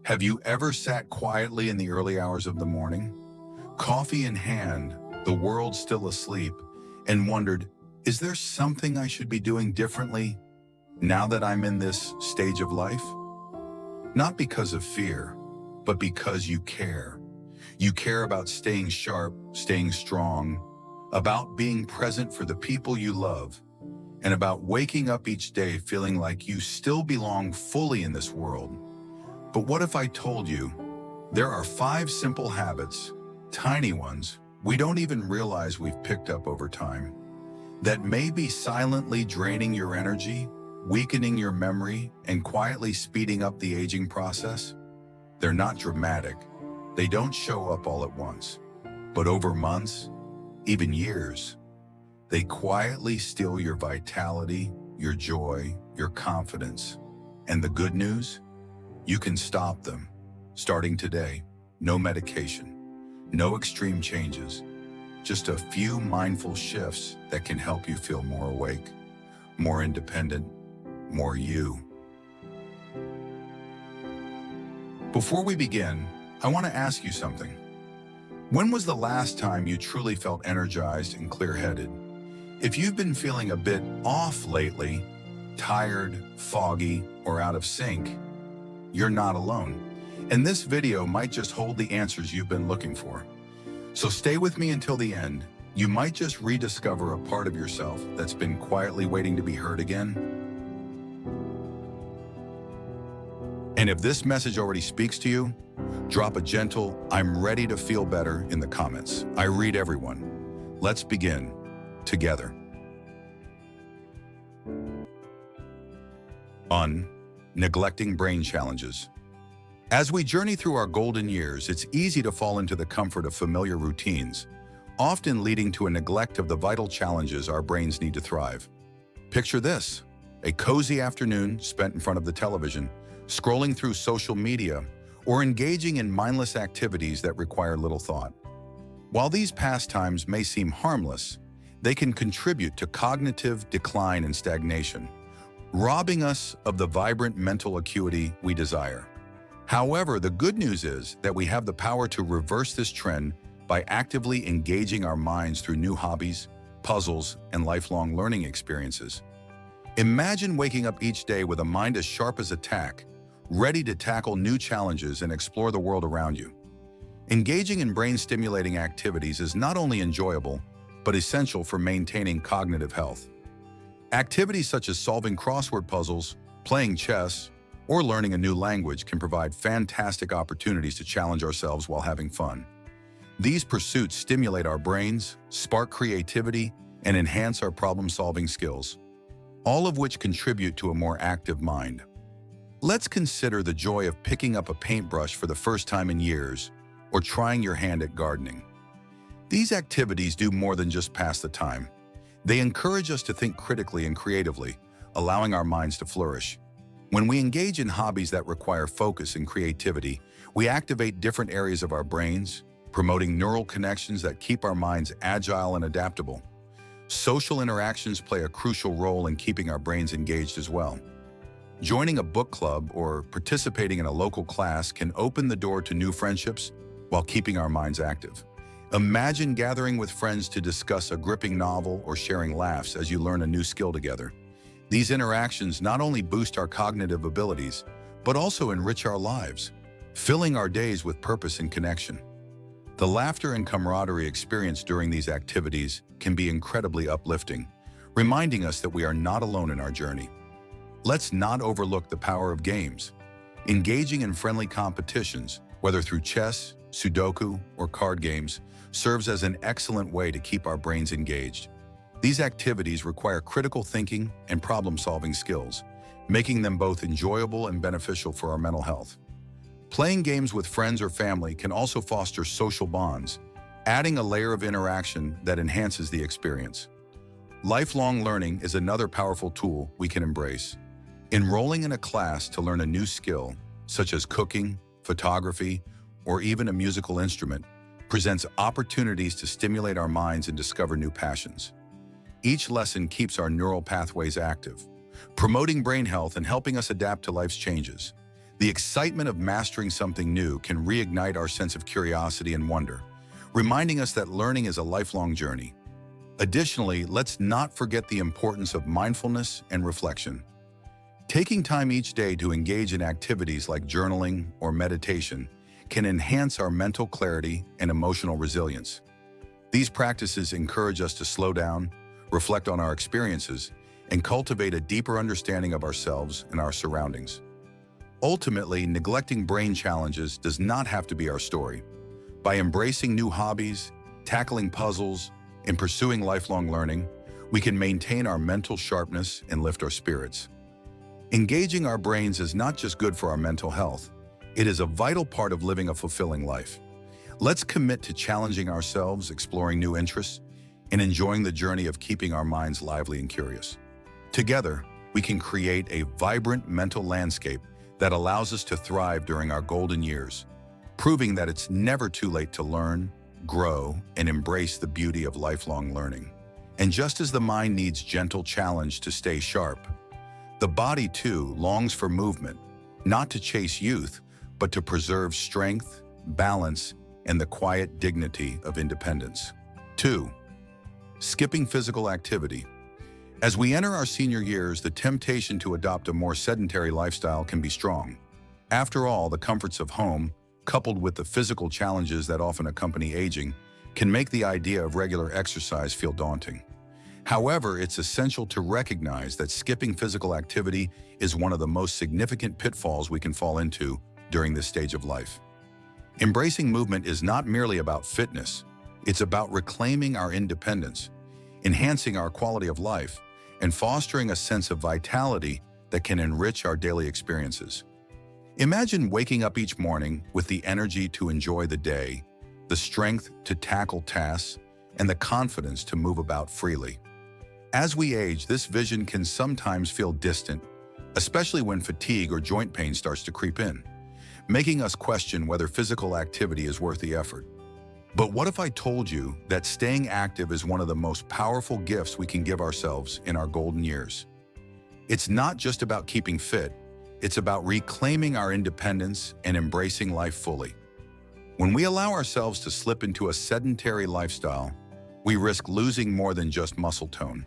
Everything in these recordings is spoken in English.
Have you ever sat quietly in the early hours of the morning, coffee in hand, the world still asleep, and wondered, is there something I should be doing differently now that I'm in this stage of life? Not because of fear, but because you care. You care about staying sharp, staying strong, about being present for the people you love, and about waking up each day feeling like you still belong fully in this world. But what if I told you there are 5 simple habits, tiny ones, we don't even realize we've picked up over time, that may be silently draining your energy, weakening your memory, and quietly speeding up the aging process? They're not dramatic. They don't show up all at once. But over months, even years, they quietly steal your vitality, your joy, your confidence. And the good news? You can stop them, starting today. No medication, no extreme changes, just a few mindful shifts that can help you feel more awake, more independent, more you. Before we begin, I want to ask you something. When was the last time you truly felt energized and clear-headed? If you've been feeling a bit off lately, tired, foggy, or out of sync, you're not alone. And this video might just hold the answers you've been looking for. So stay with me until the end. You might just rediscover a part of yourself that's been quietly waiting to be heard again. And if this message already speaks to you, drop a gentle, "I'm ready to feel better" in the comments. I read everyone. Let's begin together. Neglecting brain challenges. As we journey through our golden years, it's easy to fall into the comfort of familiar routines, often leading to a neglect of the vital challenges our brains need to thrive. Picture this: a cozy afternoon spent in front of the television, scrolling through social media, or engaging in mindless activities that require little thought. While these pastimes may seem harmless, they can contribute to cognitive decline and stagnation, robbing us of the vibrant mental acuity we desire. However, the good news is that we have the power to reverse this trend by actively engaging our minds through new hobbies, puzzles, and lifelong learning experiences. Imagine waking up each day with a mind as sharp as a tack, ready to tackle new challenges and explore the world around you. Engaging in brain-stimulating activities is not only enjoyable, but essential for maintaining cognitive health. Activities such as solving crossword puzzles, playing chess, or learning a new language can provide fantastic opportunities to challenge ourselves while having fun. These pursuits stimulate our brains, spark creativity, and enhance our problem-solving skills, all of which contribute to a more active mind. Let's consider the joy of picking up a paintbrush for the first time in years, or trying your hand at gardening. These activities do more than just pass the time. They encourage us to think critically and creatively, allowing our minds to flourish. When we engage in hobbies that require focus and creativity, we activate different areas of our brains, promoting neural connections that keep our minds agile and adaptable. Social interactions play a crucial role in keeping our brains engaged as well. Joining a book club or participating in a local class can open the door to new friendships while keeping our minds active. Imagine gathering with friends to discuss a gripping novel or sharing laughs as you learn a new skill together. These interactions not only boost our cognitive abilities, but also enrich our lives, filling our days with purpose and connection. The laughter and camaraderie experienced during these activities can be incredibly uplifting, reminding us that we are not alone in our journey. Let's not overlook the power of games. Engaging in friendly competitions, whether through chess, Sudoku, or card games, serves as an excellent way to keep our brains engaged. These activities require critical thinking and problem-solving skills, making them both enjoyable and beneficial for our mental health. Playing games with friends or family can also foster social bonds, adding a layer of interaction that enhances the experience. Lifelong learning is another powerful tool we can embrace. Enrolling in a class to learn a new skill, such as cooking, photography, or even a musical instrument, presents opportunities to stimulate our minds and discover new passions. Each lesson keeps our neural pathways active, promoting brain health and helping us adapt to life's changes. The excitement of mastering something new can reignite our sense of curiosity and wonder, reminding us that learning is a lifelong journey. Additionally, let's not forget the importance of mindfulness and reflection. Taking time each day to engage in activities like journaling or meditation can enhance our mental clarity and emotional resilience. These practices encourage us to slow down, reflect on our experiences, and cultivate a deeper understanding of ourselves and our surroundings. Ultimately, neglecting brain challenges does not have to be our story. By embracing new hobbies, tackling puzzles, and pursuing lifelong learning, we can maintain our mental sharpness and lift our spirits. Engaging our brains is not just good for our mental health, it is a vital part of living a fulfilling life. Let's commit to challenging ourselves, exploring new interests, and enjoying the journey of keeping our minds lively and curious. Together, we can create a vibrant mental landscape that allows us to thrive during our golden years, proving that it's never too late to learn, grow, and embrace the beauty of lifelong learning. And just as the mind needs gentle challenge to stay sharp, the body too longs for movement, not to chase youth, but to preserve strength, balance, and the quiet dignity of independence. 2. Skipping physical activity. As we enter our senior years, the temptation to adopt a more sedentary lifestyle can be strong. After all, the comforts of home, coupled with the physical challenges that often accompany aging, can make the idea of regular exercise feel daunting. However, it's essential to recognize that skipping physical activity is one of the most significant pitfalls we can fall into during this stage of life. Embracing movement is not merely about fitness, it's about reclaiming our independence, enhancing our quality of life, and fostering a sense of vitality that can enrich our daily experiences. Imagine waking up each morning with the energy to enjoy the day, the strength to tackle tasks, and the confidence to move about freely. As we age, this vision can sometimes feel distant, especially when fatigue or joint pain starts to creep in, making us question whether physical activity is worth the effort. But what if I told you that staying active is one of the most powerful gifts we can give ourselves in our golden years? It's not just about keeping fit, it's about reclaiming our independence and embracing life fully. When we allow ourselves to slip into a sedentary lifestyle, we risk losing more than just muscle tone.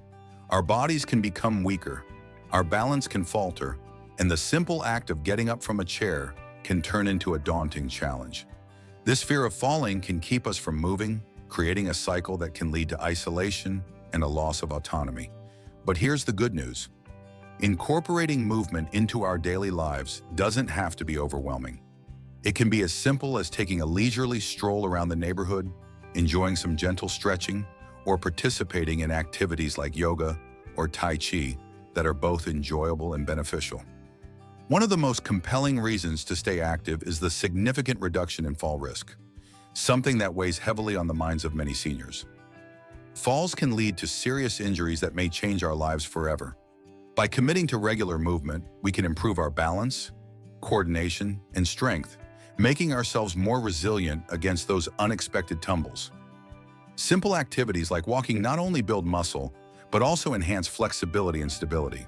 Our bodies can become weaker, our balance can falter, and the simple act of getting up from a chair can turn into a daunting challenge. This fear of falling can keep us from moving, creating a cycle that can lead to isolation and a loss of autonomy. But here's the good news. Incorporating movement into our daily lives doesn't have to be overwhelming. It can be as simple as taking a leisurely stroll around the neighborhood, enjoying some gentle stretching, or participating in activities like yoga or Tai Chi that are both enjoyable and beneficial. One of the most compelling reasons to stay active is the significant reduction in fall risk, something that weighs heavily on the minds of many seniors. Falls can lead to serious injuries that may change our lives forever. By committing to regular movement, we can improve our balance, coordination, and strength, making ourselves more resilient against those unexpected tumbles. Simple activities like walking not only build muscle, but also enhance flexibility and stability.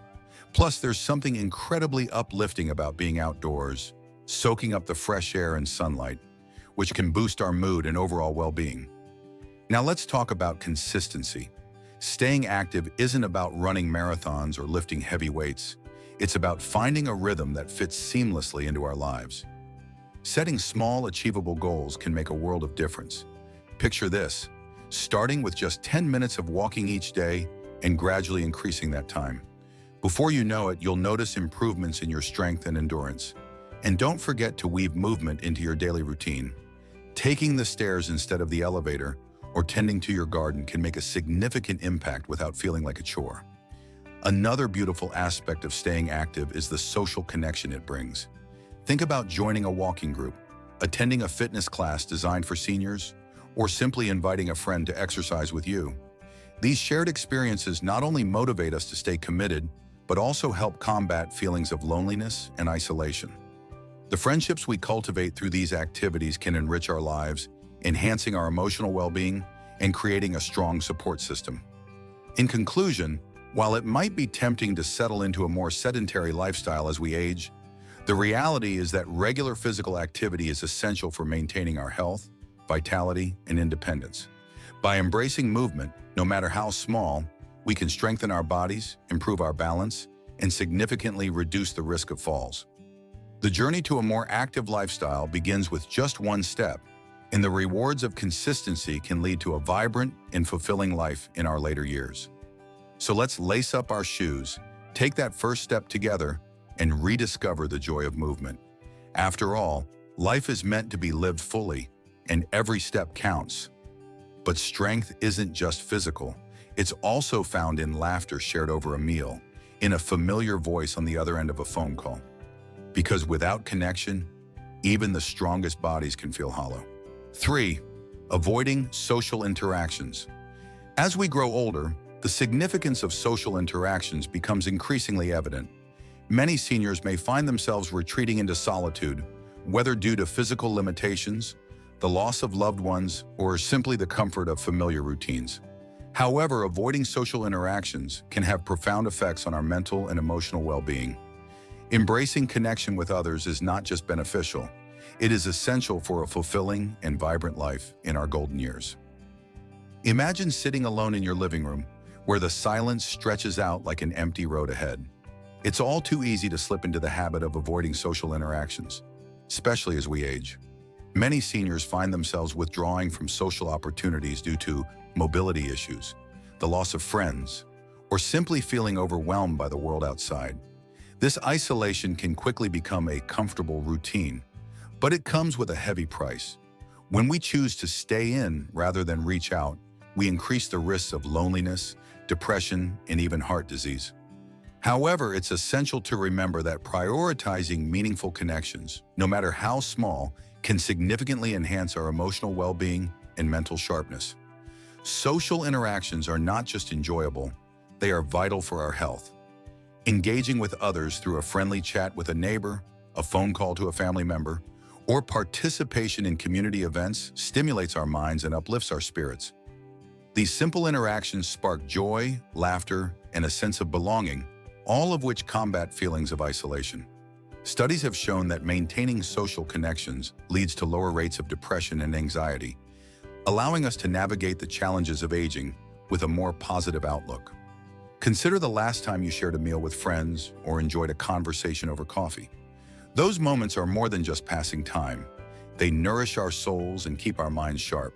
Plus, there's something incredibly uplifting about being outdoors, soaking up the fresh air and sunlight, which can boost our mood and overall well-being. Now let's talk about consistency. Staying active isn't about running marathons or lifting heavy weights. It's about finding a rhythm that fits seamlessly into our lives. Setting small, achievable goals can make a world of difference. Picture this, starting with just 10 minutes of walking each day and gradually increasing that time. Before you know it, you'll notice improvements in your strength and endurance. And don't forget to weave movement into your daily routine. Taking the stairs instead of the elevator or tending to your garden can make a significant impact without feeling like a chore. Another beautiful aspect of staying active is the social connection it brings. Think about joining a walking group, attending a fitness class designed for seniors, or simply inviting a friend to exercise with you. These shared experiences not only motivate us to stay committed, but also help combat feelings of loneliness and isolation. The friendships we cultivate through these activities can enrich our lives, enhancing our emotional well-being and creating a strong support system. In conclusion, while it might be tempting to settle into a more sedentary lifestyle as we age, The reality is that regular physical activity is essential for maintaining our health, vitality, and independence. By embracing movement, no matter how small, we can strengthen our bodies, improve our balance, and significantly reduce the risk of falls. The journey to a more active lifestyle begins with just one step, and the rewards of consistency can lead to a vibrant and fulfilling life in our later years. So let's lace up our shoes, take that first step together, and rediscover the joy of movement. After all, life is meant to be lived fully, and every step counts. But strength isn't just physical. It's also found in laughter shared over a meal, in a familiar voice on the other end of a phone call. Because without connection, even the strongest bodies can feel hollow. 3. Avoiding social interactions. As we grow older, the significance of social interactions becomes increasingly evident. Many seniors may find themselves retreating into solitude, whether due to physical limitations, the loss of loved ones, or simply the comfort of familiar routines. However, avoiding social interactions can have profound effects on our mental and emotional well-being. Embracing connection with others is not just beneficial, it is essential for a fulfilling and vibrant life in our golden years. Imagine sitting alone in your living room, where the silence stretches out like an empty road ahead. It's all too easy to slip into the habit of avoiding social interactions, especially as we age. Many seniors find themselves withdrawing from social opportunities due to mobility issues, the loss of friends, or simply feeling overwhelmed by the world outside. This isolation can quickly become a comfortable routine, but it comes with a heavy price. When we choose to stay in rather than reach out, we increase the risks of loneliness, depression, and even heart disease. However, it's essential to remember that prioritizing meaningful connections, no matter how small, can significantly enhance our emotional well-being and mental sharpness. Social interactions are not just enjoyable, they are vital for our health. Engaging with others through a friendly chat with a neighbor, a phone call to a family member, or participation in community events stimulates our minds and uplifts our spirits. These simple interactions spark joy, laughter, and a sense of belonging, all of which combat feelings of isolation. Studies have shown that maintaining social connections leads to lower rates of depression and anxiety, allowing us to navigate the challenges of aging with a more positive outlook. Consider the last time you shared a meal with friends or enjoyed a conversation over coffee. Those moments are more than just passing time. They nourish our souls and keep our minds sharp.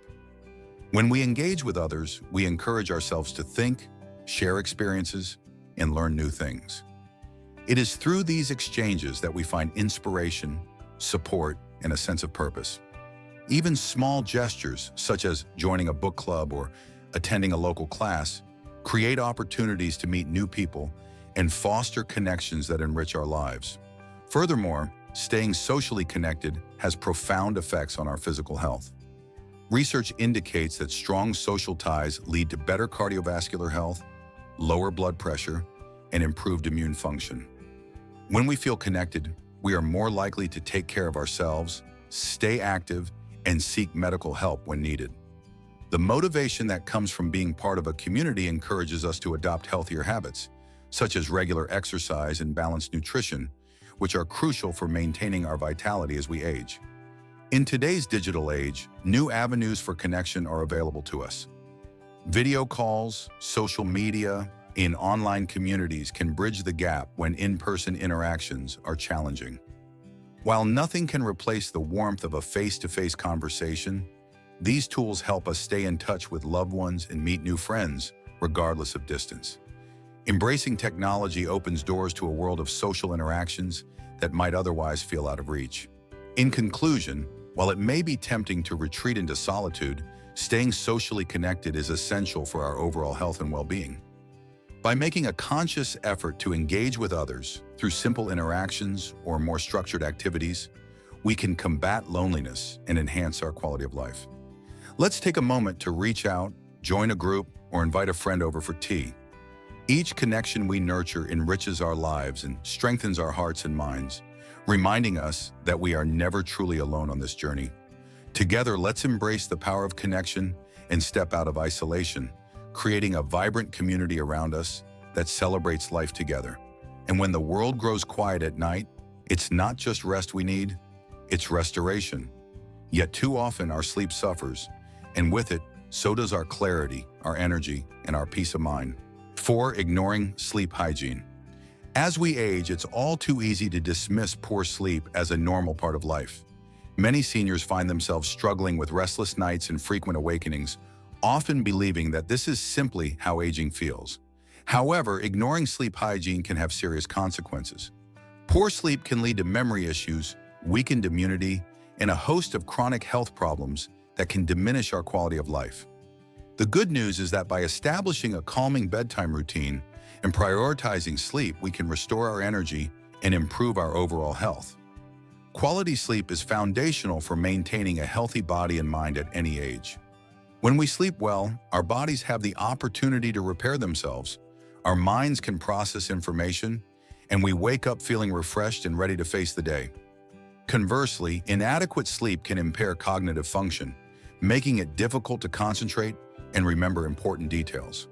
When we engage with others, we encourage ourselves to think, share experiences, and learn new things. It is through these exchanges that we find inspiration, support, and a sense of purpose. Even small gestures, such as joining a book club or attending a local class, create opportunities to meet new people and foster connections that enrich our lives. Furthermore, staying socially connected has profound effects on our physical health. Research indicates that strong social ties lead to better cardiovascular health, lower blood pressure, and improved immune function. When we feel connected, we are more likely to take care of ourselves, stay active, and seek medical help when needed. The motivation that comes from being part of a community encourages us to adopt healthier habits, such as regular exercise and balanced nutrition, which are crucial for maintaining our vitality as we age. In today's digital age, new avenues for connection are available to us. Video calls, social media, and online communities can bridge the gap when in-person interactions are challenging. While nothing can replace the warmth of a face-to-face conversation, these tools help us stay in touch with loved ones and meet new friends, regardless of distance. Embracing technology opens doors to a world of social interactions that might otherwise feel out of reach. In conclusion, while it may be tempting to retreat into solitude, staying socially connected is essential for our overall health and well-being. By making a conscious effort to engage with others through simple interactions or more structured activities, we can combat loneliness and enhance our quality of life. Let's take a moment to reach out, join a group, or invite a friend over for tea. Each connection we nurture enriches our lives and strengthens our hearts and minds, reminding us that we are never truly alone on this journey. Together, let's embrace the power of connection and step out of isolation, creating a vibrant community around us that celebrates life together. And when the world grows quiet at night, It's not just rest we need, it's restoration. Yet too often our sleep suffers, and with it, so does our clarity, our energy, and our peace of mind. 4. Ignoring sleep hygiene. As we age, it's all too easy to dismiss poor sleep as a normal part of life. Many seniors find themselves struggling with restless nights and frequent awakenings, often believing that this is simply how aging feels. However, ignoring sleep hygiene can have serious consequences. Poor sleep can lead to memory issues, weakened immunity, and a host of chronic health problems that can diminish our quality of life. The good news is that by establishing a calming bedtime routine and prioritizing sleep, we can restore our energy and improve our overall health. Quality sleep is foundational for maintaining a healthy body and mind at any age. When we sleep well, our bodies have the opportunity to repair themselves, our minds can process information, and we wake up feeling refreshed and ready to face the day. Conversely, inadequate sleep can impair cognitive function, making it difficult to concentrate and remember important details.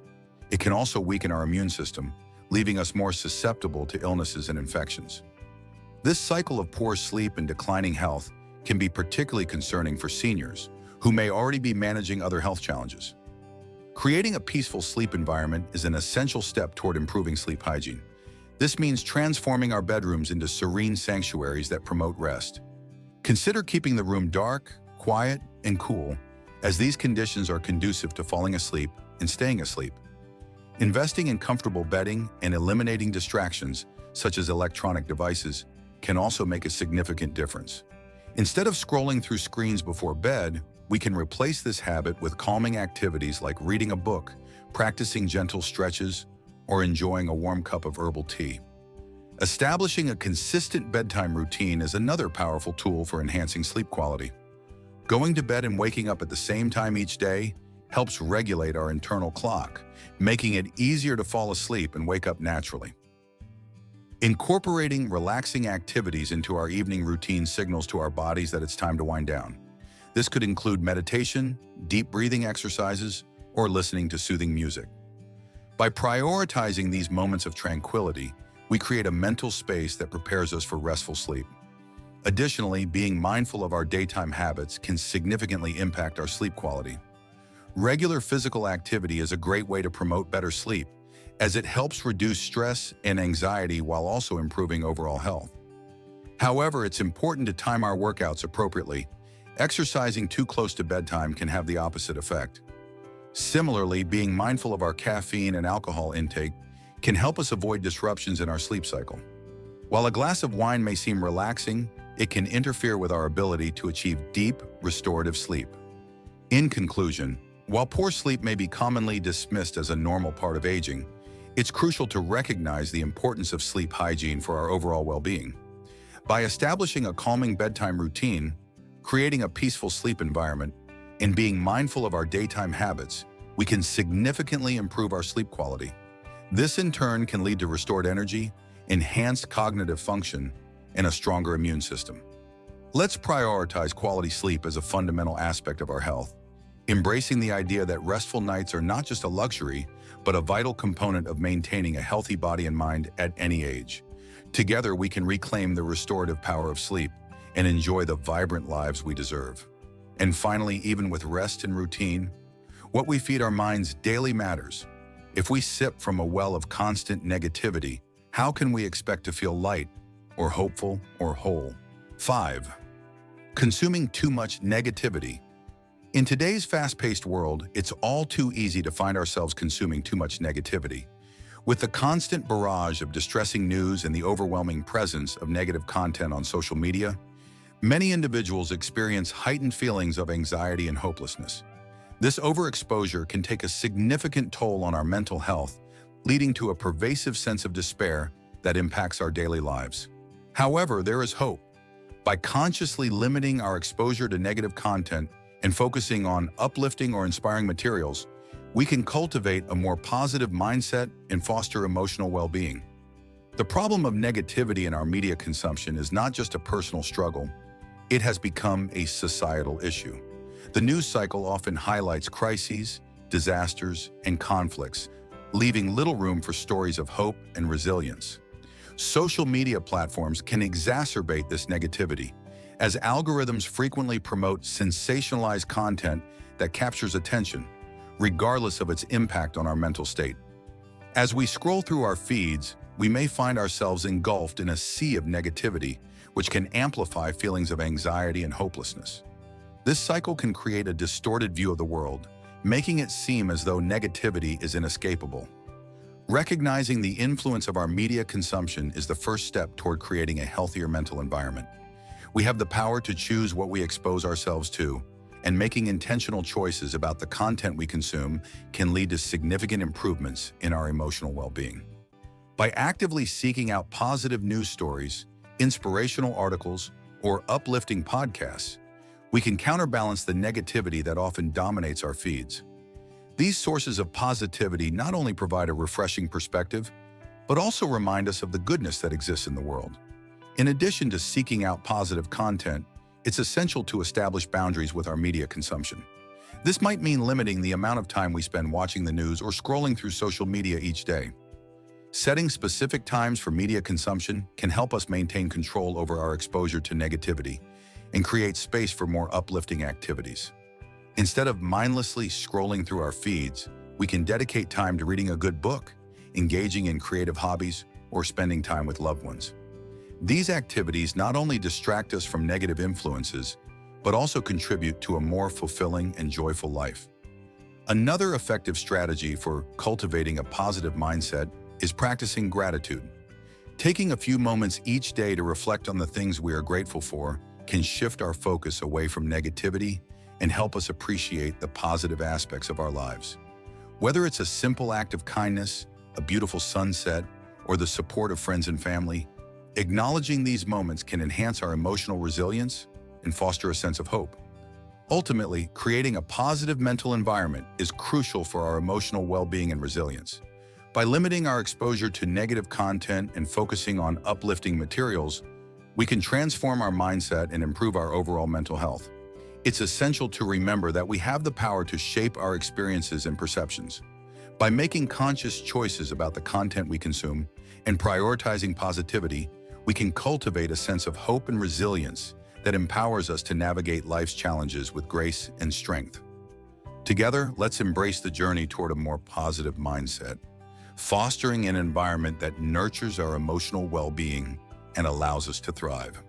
It can also weaken our immune system, leaving us more susceptible to illnesses and infections. This cycle of poor sleep and declining health can be particularly concerning for seniors who may already be managing other health challenges. Creating a peaceful sleep environment is an essential step toward improving sleep hygiene. This means transforming our bedrooms into serene sanctuaries that promote rest. Consider keeping the room dark, quiet, and cool, as these conditions are conducive to falling asleep and staying asleep. Investing in comfortable bedding and eliminating distractions, such as electronic devices, can also make a significant difference. Instead of scrolling through screens before bed, we can replace this habit with calming activities like reading a book, practicing gentle stretches, or enjoying a warm cup of herbal tea. Establishing a consistent bedtime routine is another powerful tool for enhancing sleep quality. Going to bed and waking up at the same time each day helps regulate our internal clock, making it easier to fall asleep and wake up naturally. Incorporating relaxing activities into our evening routine signals to our bodies that it's time to wind down. This could include meditation, deep breathing exercises, or listening to soothing music. By prioritizing these moments of tranquility, we create a mental space that prepares us for restful sleep. Additionally, being mindful of our daytime habits can significantly impact our sleep quality. Regular physical activity is a great way to promote better sleep, as it helps reduce stress and anxiety while also improving overall health. However, it's important to time our workouts appropriately. Exercising too close to bedtime can have the opposite effect. Similarly, being mindful of our caffeine and alcohol intake can help us avoid disruptions in our sleep cycle. While a glass of wine may seem relaxing, it can interfere with our ability to achieve deep, restorative sleep. In conclusion, while poor sleep may be commonly dismissed as a normal part of aging, it's crucial to recognize the importance of sleep hygiene for our overall well-being. By establishing a calming bedtime routine, creating a peaceful sleep environment, and being mindful of our daytime habits, we can significantly improve our sleep quality. This in turn can lead to restored energy, enhanced cognitive function, and a stronger immune system. Let's prioritize quality sleep as a fundamental aspect of our health, embracing the idea that restful nights are not just a luxury, but a vital component of maintaining a healthy body and mind at any age. Together, we can reclaim the restorative power of sleep and enjoy the vibrant lives we deserve. And finally, even with rest and routine, what we feed our minds daily matters. If we sip from a well of constant negativity, how can we expect to feel light or hopeful or whole? 5. Consuming too much negativity. In today's fast-paced world, it's all too easy to find ourselves consuming too much negativity. With the constant barrage of distressing news and the overwhelming presence of negative content on social media, many individuals experience heightened feelings of anxiety and hopelessness. This overexposure can take a significant toll on our mental health, leading to a pervasive sense of despair that impacts our daily lives. However, there is hope. By consciously limiting our exposure to negative content and focusing on uplifting or inspiring materials, we can cultivate a more positive mindset and foster emotional well-being. The problem of negativity in our media consumption is not just a personal struggle, it has become a societal issue. The news cycle often highlights crises, disasters, and conflicts, leaving little room for stories of hope and resilience. Social media platforms can exacerbate this negativity, as algorithms frequently promote sensationalized content that captures attention, regardless of its impact on our mental state. As we scroll through our feeds, we may find ourselves engulfed in a sea of negativity, which can amplify feelings of anxiety and hopelessness. This cycle can create a distorted view of the world, making it seem as though negativity is inescapable. Recognizing the influence of our media consumption is the first step toward creating a healthier mental environment. We have the power to choose what we expose ourselves to, and making intentional choices about the content we consume can lead to significant improvements in our emotional well-being. By actively seeking out positive news stories, inspirational articles, or uplifting podcasts, we can counterbalance the negativity that often dominates our feeds. These sources of positivity not only provide a refreshing perspective, but also remind us of the goodness that exists in the world. In addition to seeking out positive content, it's essential to establish boundaries with our media consumption. This might mean limiting the amount of time we spend watching the news or scrolling through social media each day. Setting specific times for media consumption can help us maintain control over our exposure to negativity and create space for more uplifting activities. Instead of mindlessly scrolling through our feeds, we can dedicate time to reading a good book, engaging in creative hobbies, or spending time with loved ones. These activities not only distract us from negative influences, but also contribute to a more fulfilling and joyful life. Another effective strategy for cultivating a positive mindset is practicing gratitude. Taking a few moments each day to reflect on the things we are grateful for can shift our focus away from negativity and help us appreciate the positive aspects of our lives. Whether it's a simple act of kindness, a beautiful sunset, or the support of friends and family, acknowledging these moments can enhance our emotional resilience and foster a sense of hope. Ultimately, creating a positive mental environment is crucial for our emotional well-being and resilience. By limiting our exposure to negative content and focusing on uplifting materials, we can transform our mindset and improve our overall mental health. It's essential to remember that we have the power to shape our experiences and perceptions. By making conscious choices about the content we consume and prioritizing positivity, we can cultivate a sense of hope and resilience that empowers us to navigate life's challenges with grace and strength. Together, let's embrace the journey toward a more positive mindset, fostering an environment that nurtures our emotional well-being and allows us to thrive.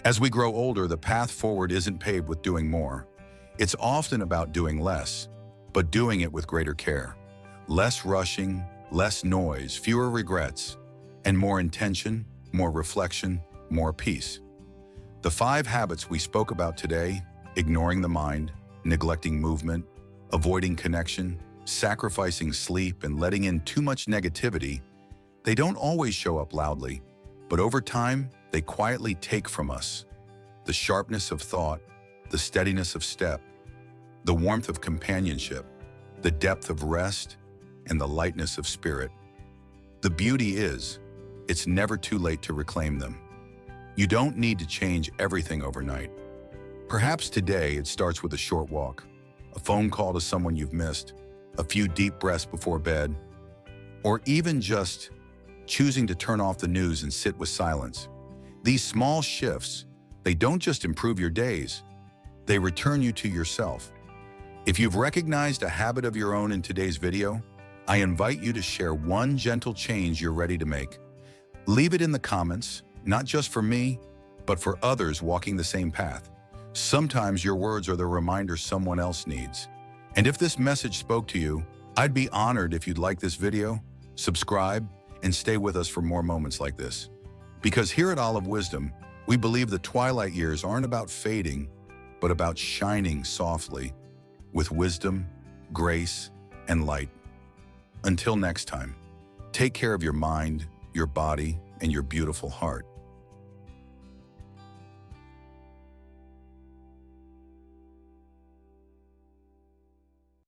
As we grow older, the path forward isn't paved with doing more. It's often about doing less, but doing it with greater care. Less rushing, less noise, fewer regrets, and more intention, more reflection, more peace. The 5 habits we spoke about today, ignoring the mind, neglecting movement, avoiding connection, sacrificing sleep, and letting in too much negativity, they don't always show up loudly, but over time, they quietly take from us the sharpness of thought, the steadiness of step, the warmth of companionship, the depth of rest, and the lightness of spirit. The beauty is, it's never too late to reclaim them. You don't need to change everything overnight. Perhaps today it starts with a short walk, a phone call to someone you've missed, a few deep breaths before bed, or even just choosing to turn off the news and sit with silence. These small shifts, they don't just improve your days, they return you to yourself. If you've recognized a habit of your own in today's video, I invite you to share one gentle change you're ready to make. Leave it in the comments, not just for me, but for others walking the same path. Sometimes your words are the reminder someone else needs. And if this message spoke to you, I'd be honored if you'd like this video, subscribe, and stay with us for more moments like this. Because here at Olive Wisdom, we believe the twilight years aren't about fading, but about shining softly with wisdom, grace, and light. Until next time, take care of your mind, your body, and your beautiful heart.